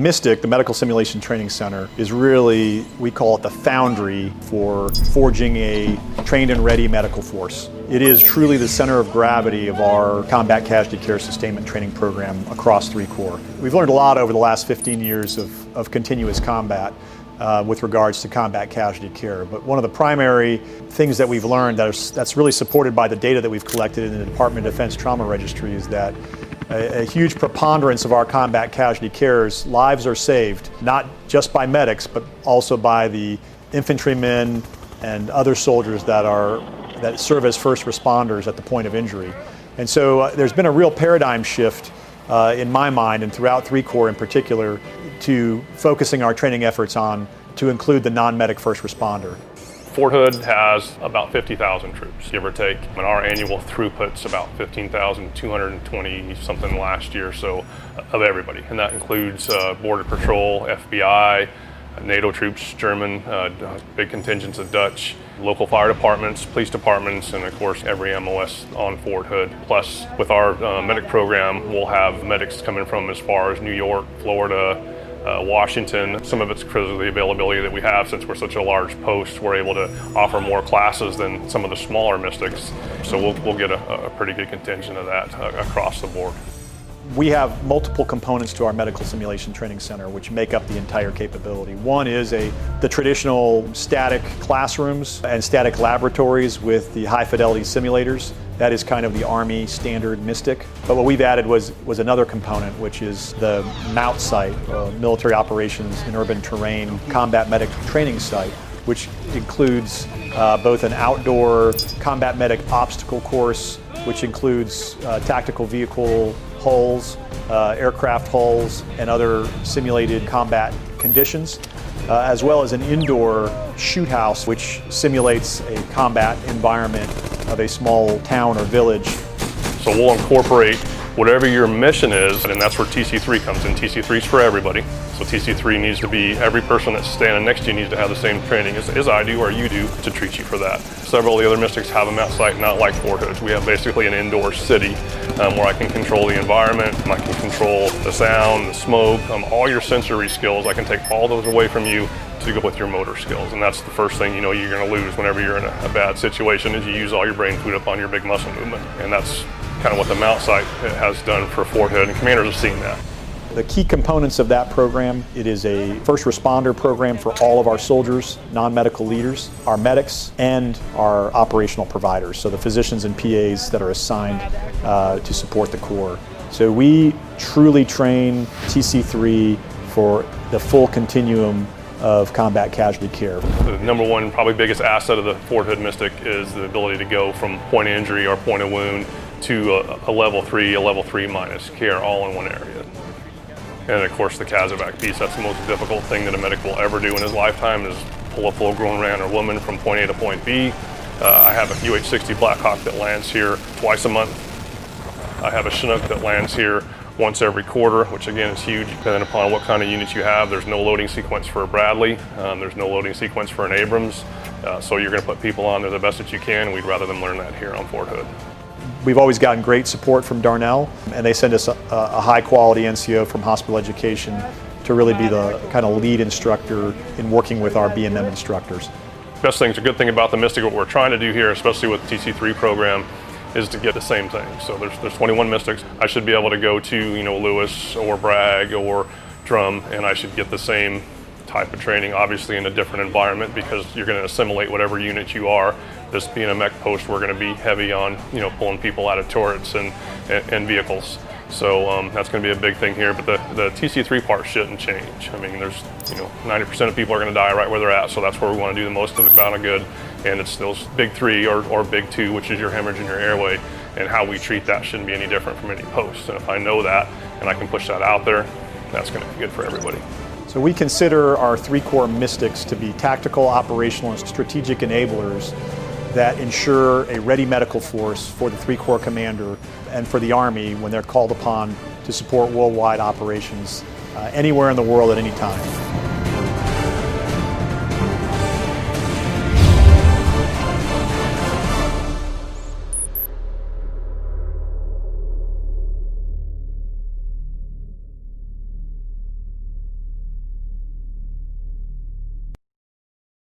MSTC, the Medical Simulation Training Center, is really, we call it the foundry for forging a trained and ready medical force. It is truly the center of gravity of our combat casualty care sustainment training program across 3 Corps. We've learned a lot over the last 15 years of continuous combat with regards to combat casualty care. But one of the primary things that we've learned that's really supported by the data that we've collected in the Department of Defense Trauma Registry is that a huge preponderance of our combat casualty care's lives are saved, not just by medics, but also by the infantrymen and other soldiers that serve as first responders at the point of injury. And so there's been a real paradigm shift in my mind and throughout 3 Corps in particular to focusing our training efforts on to include the non-medic first responder. Fort Hood has about 50,000 troops, give or take, and our annual throughput's about 15,220 something last year, so of everybody, and that includes Border Patrol, FBI, NATO troops, German, big contingents of Dutch, local fire departments, police departments, and of course every MOS on Fort Hood. Plus, with our medic program, we'll have medics coming from as far as New York, Florida, Washington. Some of it's because of the availability that we have. Since we're such a large post, we're able to offer more classes than some of the smaller mystics. So we'll get a pretty good contingent of that across the board. We have multiple components to our Medical Simulation Training Center which make up the entire capability. One is the traditional static classrooms and static laboratories with the high fidelity simulators. That is kind of the Army standard MSTC. But what we've added was another component, which is the MOUT site, Military Operations in Urban Terrain Combat Medic Training Site, which includes both an outdoor combat medic obstacle course, which includes tactical vehicle hulls, aircraft hulls, and other simulated combat conditions, as well as an indoor shoot house, which simulates a combat environment of a small town or village. So we'll incorporate whatever your mission is, and that's where TC3 comes in. TC3 is for everybody. So TC3 needs to be, every person that's standing next to you needs to have the same training as I do or you do to treat you for that. Several of the other mystics have them outside, not like Fort Hood. We have basically an indoor city where I can control the environment, I can control the sound, the smoke, all your sensory skills. I can take all those away from you to go with your motor skills. And that's the first thing you know you're going to lose whenever you're in a bad situation is you use all your brain food up on your big muscle movement. And that's kind of what the MOUT site has done for Fort Hood, and commanders have seen that. The key components of that program, it is a first responder program for all of our soldiers, non-medical leaders, our medics, and our operational providers, so the physicians and PAs that are assigned to support the Corps. So we truly train TC3 for the full continuum of combat casualty care. The number one, probably biggest asset of the Fort Hood Mystic is the ability to go from point of injury or point of wound to a level 3 minus care all in one area. And of course the CASEVAC piece, that's the most difficult thing that a medic will ever do in his lifetime is pull a full-grown man or woman from point A to point B. I have a UH-60 Black Hawk that lands here twice a month. I have a Chinook that lands here once every quarter, which again is huge depending upon what kind of units you have. There's no loading sequence for a Bradley. There's no loading sequence for an Abrams. So you're going to put people on there the best that you can. We'd rather them learn that here on Fort Hood. We've always gotten great support from Darnell, and they send us a high-quality NCO from hospital education to really be the kind of lead instructor in working with our BMM instructors. Best thing, a good thing about the Mystic, what we're trying to do here, especially with the TC3 program, is to get the same thing. So there's 21 Mystics. I should be able to go to Lewis or Bragg or Drum, and I should get the same type of training, obviously in a different environment because you're going to assimilate whatever unit you are. This being a mech post, we're going to be heavy on pulling people out of turrets and vehicles. So that's going to be a big thing here. But the TC3 part shouldn't change. I mean, there's 90% of people are going to die right where they're at. So that's where we want to do the most of the amount of good. And it's those big 3 or big 2, which is your hemorrhage and your airway, and how we treat that shouldn't be any different from any post. And if I know that and I can push that out there, that's going to be good for everybody. So we consider our 3 Corps Mystics to be tactical, operational, and strategic enablers that ensure a ready medical force for the 3 Corps commander and for the Army when they're called upon to support worldwide operations anywhere in the world at any time.